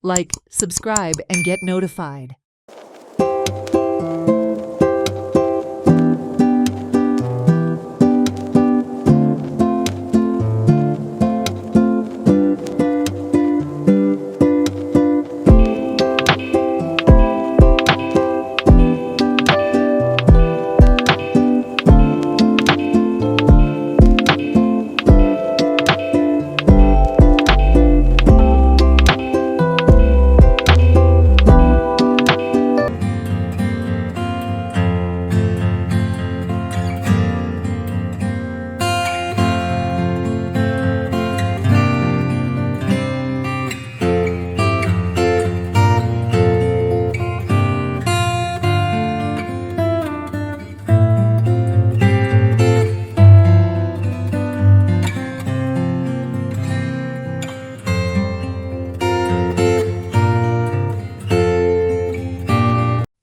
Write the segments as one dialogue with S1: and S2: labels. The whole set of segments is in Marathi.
S1: Like, subscribe, and get notified.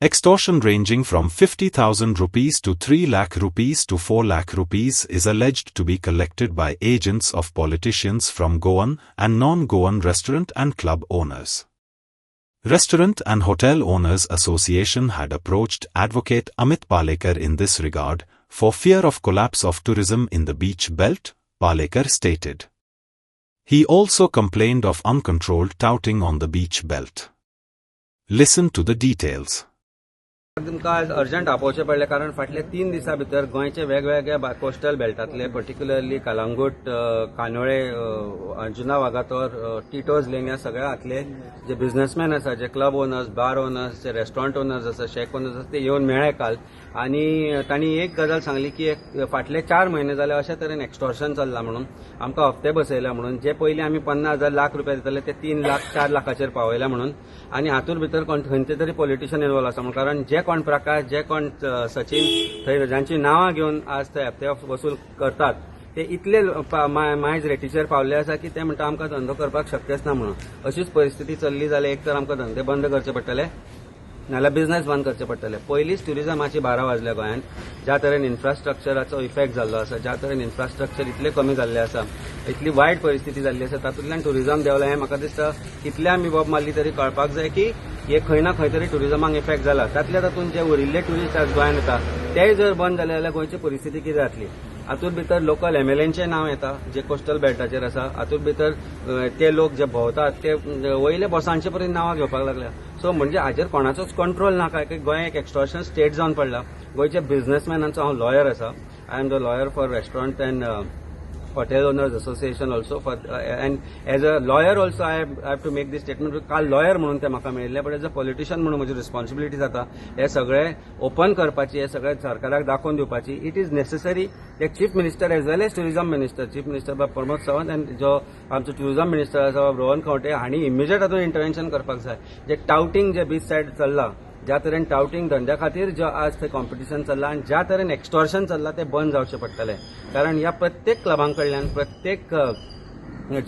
S2: Extortion ranging from 50,000 rupees to 3 lakh rupees to 4 lakh rupees is alleged to be collected by agents of politicians from Goan and non-Goan restaurant and club owners. Restaurant and Hotel Owners Association had approached Advocate Amit Palekar in this regard, for fear of collapse of tourism in the beach belt, Palekar stated. He also complained of uncontrolled touting on the beach belt. Listen to the details.
S3: तुमकां आज अर्जंट आपोवचें पडलें कारण फाटल्या 3 दिसां भितर गोंयचे वेगवेगळ्या कोस्टल बेल्टांतले पर्टिक्युलरली कलंगूट, कानोळे, अंजुना वागातोर, टिटोज लेन ह्या सगळ्यातले जे बिझनेसमॅन आसा, जे क्लब ओनर्स, बार ओनर्स, जे रेस्टॉरंट ओनर्स आसा, शेक ओनर्स आसा, ते येवन मेळ्ळे काल आनी तांणी एक गजाल सांगली की फाटले 4 म्हयने जाले अशा तरेन एक्सटॉर्शन चल्लां म्हणून आमकां हप्ते बसयल्या म्हणून जे पयलीं आमी 50,000 लाख रुपया दिताले ते 3 लाख 4 लाखाचेर पावयल्या म्हणून आनी हातूंत भितर खंयचे तरी पॉलिटिशियन इन्वॉल्व आसा म्हणून कारण जे कोण प्रकाश, जे कोण सचिन थंय जांची नांवां घेवन आज थंय हप्ते वसूल करतात ते इतले मायज रेटीचेर पावल्ले आसा की ते म्हणटा आमकां धंदो करपाक शक्यच ना म्हणून अशीच परिस्थिती चल्ली जाल्यार एक तर आमकां धंदे बंद करचे पडटले नाल्यार बिझनेस बंद करचे पडटले. पयलींच ट्युरिजमाची बारा वाजल्या गोंयांत. ज्या तरेन इन्फ्रास्ट्रक्चराचो इफेक्ट जाल्लो आसा, ज्या तरेन इन्फ्रास्ट्रक्चर इतले कमी जाल्ले आसा, इतली वायट परिस्थिती जाल्ली आसा, तातूंतल्यान ट्युरिजम देंवलें हें म्हाका दिसता कितले आमी बोब मारली तरी कळपाक जाय की हे खंय ना खंय तरी ट्युरिजमाक इफेक्ट जाला. तातूंत जे उरिल्ले ट्युरिस्ट आज गोंयांत येता तेय जर बंद जाले जाल्यार गोंयची परिस्थिती कितें जातली. हातूंत भितर लोकल एमएलएंचें नांव येता जे कोस्टल बेल्टाचेर आसा. हातूंत भितर ते लोक जे भोंवतात ते वयले बॉसांचे पर्यंत नांवां घेवपाक लागल्या. सो म्हणजे हाचेर कोणाचोच कंट्रोल ना काय की गोंय एक एक्सटॉर्शन स्टेट जावन पडला. गोंयच्या बिझनेसमॅनांचो हांव लॉयर आसा. I am the lawyer for restaurant and Hotel Owners Association also and as a lawyer also I have to make this statement. काल lawyer म्हणून ते म्हाका मेळिल्ले बट एज अ पॉलिटिशियन म्हणून म्हजी रिस्पॉन्सिबिलिटी जाता हे सगळे ओपन करपाची, हे सगळे सरकाराक दाखोवन दिवपाची. इट इज नेसेसरी एक chief minister as well as tourism minister, chief minister बाब प्रमोद सावंत आनी जो आमचो ट्युरिजम मिनिस्टर आसा बाब रोहन खंवटे हांणी इमिजिएट हातून इंटरव्हेन्शन करपाक जाय. जे टाउटिंग जे बीच सायड चल्ला, ज्या तरेन टाउटिंग धंद्या खातीर जो आज थंय कॉम्पिटिशन चल्लां आनी ज्या तरेन एक्सटॉर्शन चल्लां ते बंद जावचें पडटलें. कारण ह्या प्रत्येक क्लबांकडल्यान, प्रत्येक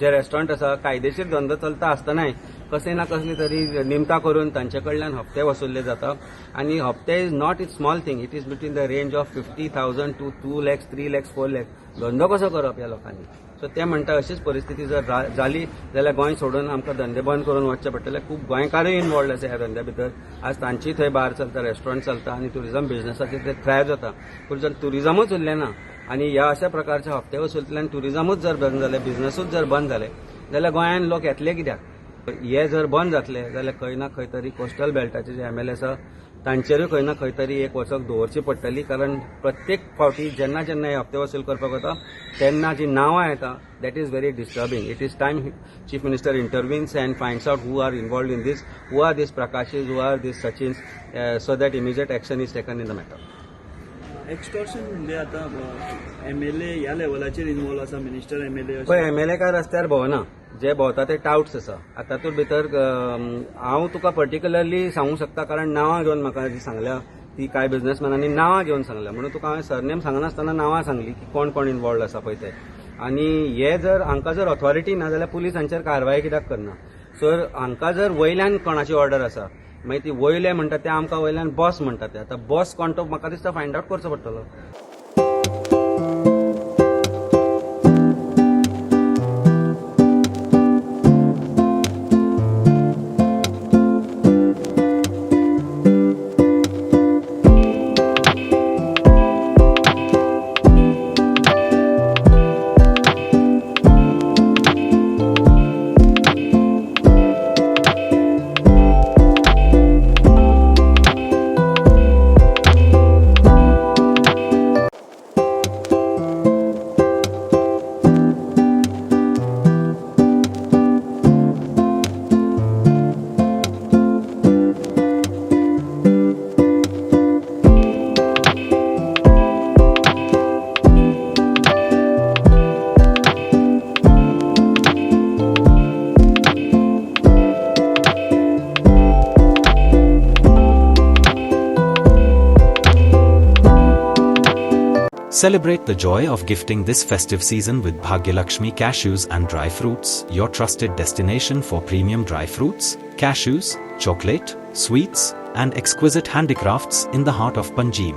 S3: जे रेस्टॉरंट आसा कायदेशीर धंदो चलता आसतनाय कसली ना कसली तरी निमतां करून तांचे कडल्यान हप्ते वसुल्ले जाता. आनी हप्ते is not it small thing. It is between the range of 50,000 to 2 lakhs, 3 lakhs, 4 lakhs. धंदो कसो करप ह्या लोकांनी. सो ते म्हणटा अशीच परिस्थिती जर जाली जाल्यार गोंय सोडून आमकां धंदे बंद करून वचचे पडटले. खूब गोंयकारूय इन्वॉल्ड आसा ह्या धंद्या भितर. आज तांचीय थंय बार चलता, रेस्टॉरंट चलता आनी ट्युरिजम बिझनेसाचेर ते थ्रायव जाता. पूण जर ट्युरिजमूच उरलें ना आनी ह्या अशा प्रकारच्या हप्ते वसुलींतल्यान ट्युरिजमूच जर बंद जालें, बिझनेसूच जर बंद जालें जाल्यार गोंयांत लोक येतले कित्याक. हे जर बंद जातले जाल्यार खंय ना खंय तरी कोस्टल बेल्टाचे जे एमएलए आसा तांचेरूय खंय ना खंय तरी एक वचक दवरची पडटली. कारण प्रत्येक फावटी जेन्ना जेन्ना हे हप्ते वसूल करपाक वता तेन्ना जी नांवां येता that is very disturbing. It is time chief minister intervenes and finds out who are involved in these, who are these Prakashes, who are these Sachins, so that immediate action is taken in the matter.
S4: Extortion म्हणजे आता एमएलए ह्या लेवलाचेर इन्वॉल्व आसा, मिनिस्टर एमएलए
S3: पळय एमएलए काय रस्त्यार भोंवना, जे भोंवता ते टाउट्स आसा. तातूंत भितर हांव तुका पर्टिक्युलरली सांगूंक शकता कारण नांवां घेवन म्हाका जी सांगल्या ती कांय बिझनेसमॅनांनी नांवां घेवन सांगल्या म्हणून तुका हांवें सरनेम सांगनासतना नांवां सांगली की कोण कोण इन्वॉल्ड आसा पळय ते. आनी हे जर हांकां जर ऑथॉरिटी ना जाल्यार पुलीस हांचेर कारवाय कित्याक करना. सो हांकां जर वयल्यान कोणाची ऑर्डर आसा मागीर ती वयले म्हणटा ते आमकां वयल्यान बॉस म्हणटा ते. आतां बॉस कोण तो म्हाका दिसता फायंड आउट करचो पडटलो.
S2: Celebrate the joy of gifting this festive season with Bhagyalakshmi Cashews and Dry Fruits, your trusted destination for premium dry fruits, cashews, chocolate, sweets, and exquisite handicrafts in the heart of Panjim.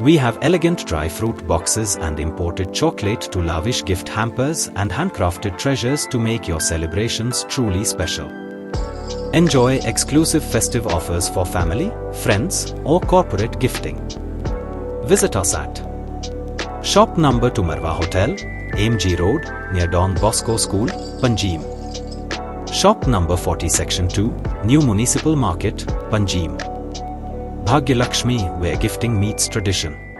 S2: We have elegant dry fruit boxes and imported chocolate to lavish gift hampers and handcrafted treasures to make your celebrations truly special. Enjoy exclusive festive offers for family, friends, or corporate gifting. Visit us at Shop number to Marwa Hotel, AMG Road, near Don Bosco School, Panjim. Shop number 40 Section 2, New Municipal Market, Panjim. Bhagyalakshmi, where gifting meets tradition.